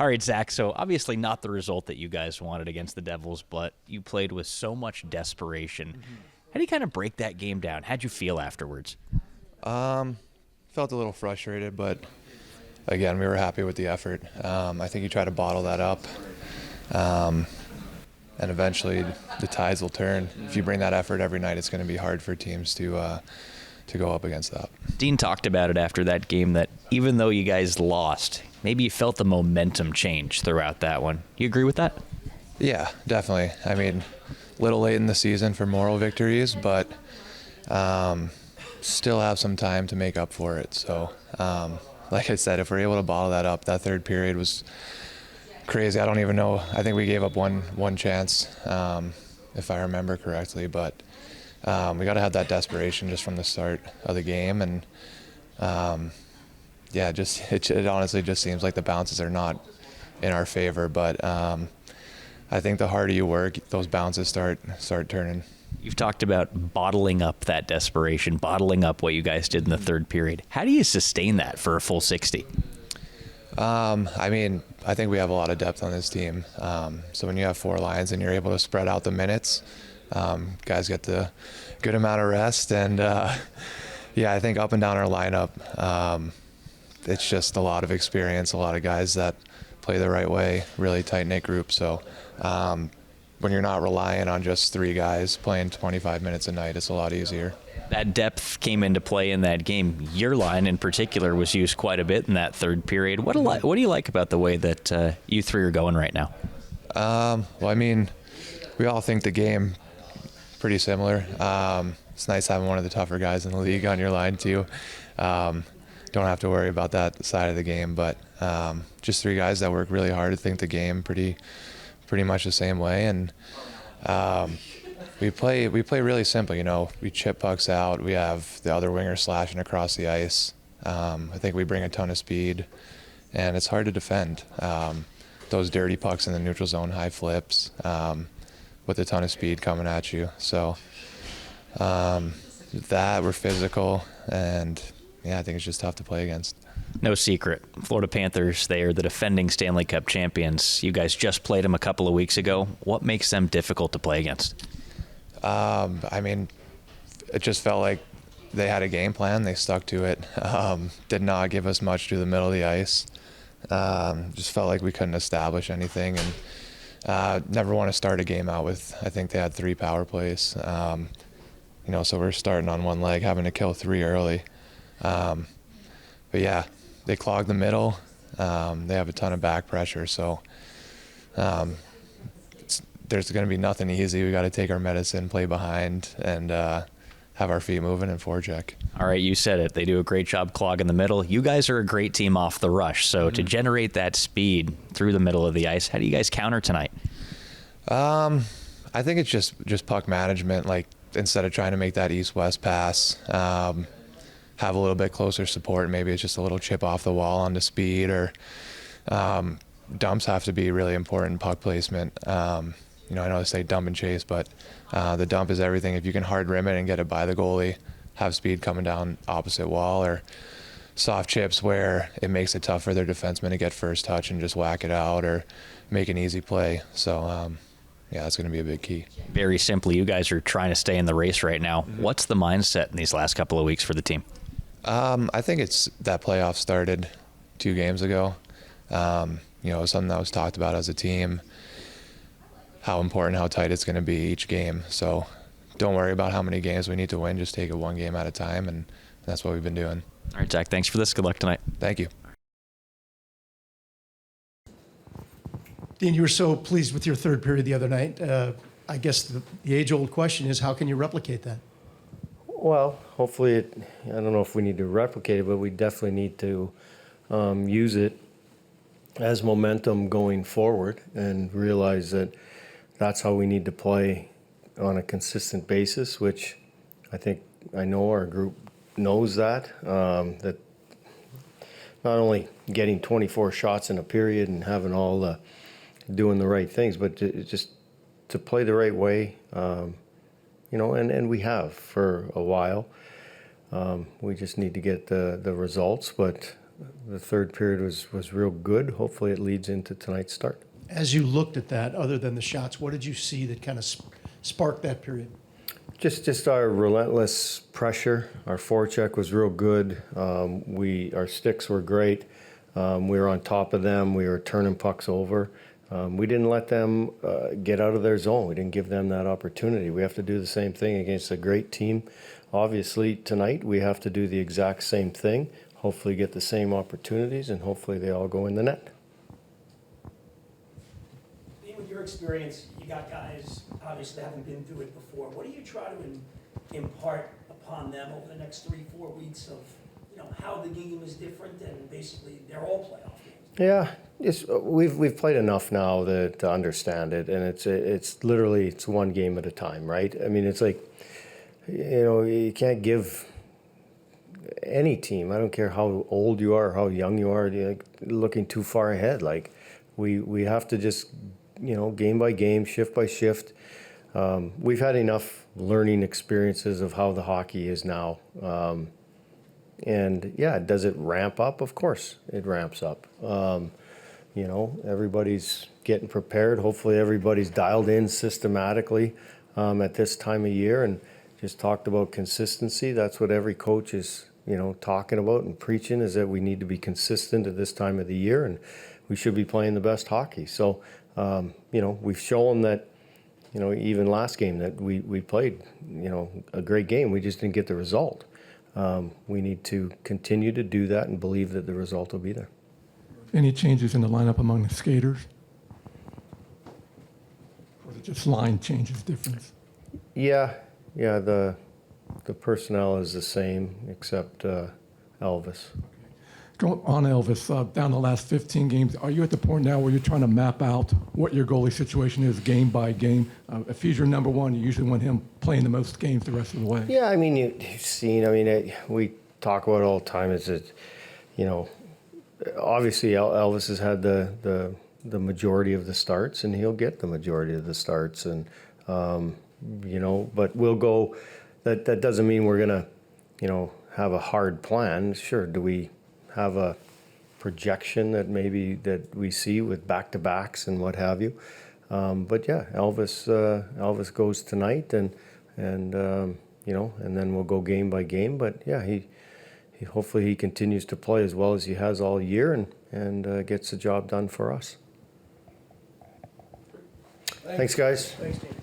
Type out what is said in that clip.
All right, Zach, so obviously not the result that you guys wanted against the Devils, but you played with so much desperation. How do you kind of break that game down? How'd you feel afterwards? Felt a little frustrated, but again, we were happy with the effort. I think you try to bottle that up, and eventually the tides will turn. If you bring that effort every night, it's going to be hard for teams to go up against that. Dean talked about it after that game that even though you guys lost, maybe you felt the momentum change throughout that one. You agree with that? Yeah, definitely. I mean, a little late in the season for moral victories, but still have some time to make up for it. So, like I said, if we're able to bottle that up, that third period was crazy. I don't even know. I think we gave up one chance, if I remember correctly. But we got to have that desperation just from the start of the game, and yeah, it honestly just seems like the bounces are not in our favor. But I think the harder you work, those bounces start turning. You've talked about bottling up that desperation, bottling up what you guys did in the third period. How do you sustain that for a full 60? I mean, I think we have a lot of depth on this team. So when you have four lines and you're able to spread out the minutes, guys get the good amount of rest. And yeah, I think up and down our lineup, it's just a lot of experience, a lot of guys that play the right way, really tight-knit group. So when you're not relying on just three guys playing 25 minutes a night, it's a lot easier. That depth came into play in that game. Your line in particular was used quite a bit in that third period. What do you like about the way that you three are going right now? Well, I mean, we all think the game pretty similar. It's nice having one of the tougher guys in the league on your line too. Don't have to worry about that side of the game, but just three guys that work really hard to think the game pretty much the same way. And we play really simple. You know, we chip pucks out. We have the other winger slashing across the ice. I think we bring a ton of speed, and it's hard to defend. Those dirty pucks in the neutral zone, high flips, with a ton of speed coming at you. So that we're physical, and yeah, I think it's just tough to play against. No secret, Florida Panthers, they are the defending Stanley Cup champions. You guys just played them a couple of weeks ago. What makes them difficult to play against? I mean, it just felt like they had a game plan. They stuck to it. Did not give us much through the middle of the ice. Just felt like we couldn't establish anything, and never want to start a game out with, I think they had 3 power plays. You know, so we're starting on one leg, having to kill 3 early. But yeah, they clog the middle. They have a ton of back pressure, so there's going to be nothing easy. We got to take our medicine, play behind, and have our feet moving and forecheck. All right, you said it. They do a great job clogging the middle. You guys are a great team off the rush. So to generate that speed through the middle of the ice, how do you guys counter tonight? I think it's just puck management. Like, instead of trying to make that east-west pass, have a little bit closer support. Maybe it's just a little chip off the wall onto speed, or dumps have to be really important puck placement. You know, I know they say dump and chase, but the dump is everything. If you can hard rim it and get it by the goalie, have speed coming down opposite wall, or soft chips where it makes it tough for their defenseman to get first touch and just whack it out or make an easy play. So, yeah, that's going to be a big key. Very simply, you guys are trying to stay in the race right now. What's the mindset in these last couple of weeks for the team? I think it's that playoff started 2 games ago. You know, something that was talked about as a team, how important, how tight it's going to be each game. So don't worry about how many games we need to win. Just take it one game at a time, and that's what we've been doing. All right, Zach, thanks for this. Good luck tonight. Thank you. Dean, you were so pleased with your third period the other night. I guess the age-old question is, how can you replicate that? Well, hopefully I don't know if we need to replicate it, but we definitely need to use it as momentum going forward and realize that that's how we need to play on a consistent basis, which I know our group knows that not only getting 24 shots in a period and having all the doing the right things, but just to play the right way, you know, and we have for a while. We just need to get the results, but the third period was real good. Hopefully it leads into tonight's start. As you looked at that, other than the shots, what did you see that kind of sparked that period? Just our relentless pressure. Our forecheck was real good. Our sticks were great. We were on top of them. We were turning pucks over. We didn't let them get out of their zone. We didn't give them that opportunity. We have to do the same thing against a great team. Obviously, tonight we have to do the exact same thing. Hopefully get the same opportunities, and hopefully they all go in the net. With your experience, you got guys obviously haven't been through it before. What do you try to impart upon them over the next 3-4 weeks of, how the game is different, and basically they're all playoff games? Yeah, we've played enough now to understand it, and it's literally one game at a time, right? I mean, it's like, you can't give any team, I don't care how old you are, how young you are, looking too far ahead. Like we have to just, game by game, shift by shift. We've had enough learning experiences of how the hockey is now. And yeah, does it ramp up? Of course it ramps up. Everybody's getting prepared. Hopefully everybody's dialed in systematically at this time of year, and just talked about consistency. That's what every coach is, talking about and preaching, is that we need to be consistent at this time of the year, and we should be playing the best hockey. So, we've shown that, even last game that we played, a great game. We just didn't get the result. We need to continue to do that and believe that the result will be there. Any changes in the lineup among the skaters? Or is it just line changes difference? Yeah, the personnel is the same except Elvis. Going on, Elvis, down the last 15 games, are you at the point now where you're trying to map out what your goalie situation is game by game? If he's your number one, you usually want him playing the most games the rest of the way. Yeah, I mean, you've seen, we talk about it all the time, is that, obviously Elvis has had the majority of the starts, and he'll get the majority of the starts. And, but we'll go, that doesn't mean we're going to, have a hard plan. Sure, do we have a projection that maybe that we see with back-to-backs and what have you? But yeah, Elvis goes tonight, and and then we'll go game by game. But yeah, he hopefully he continues to play as well as he has all year, and gets the job done for us. Thanks guys. Thanks, Danny.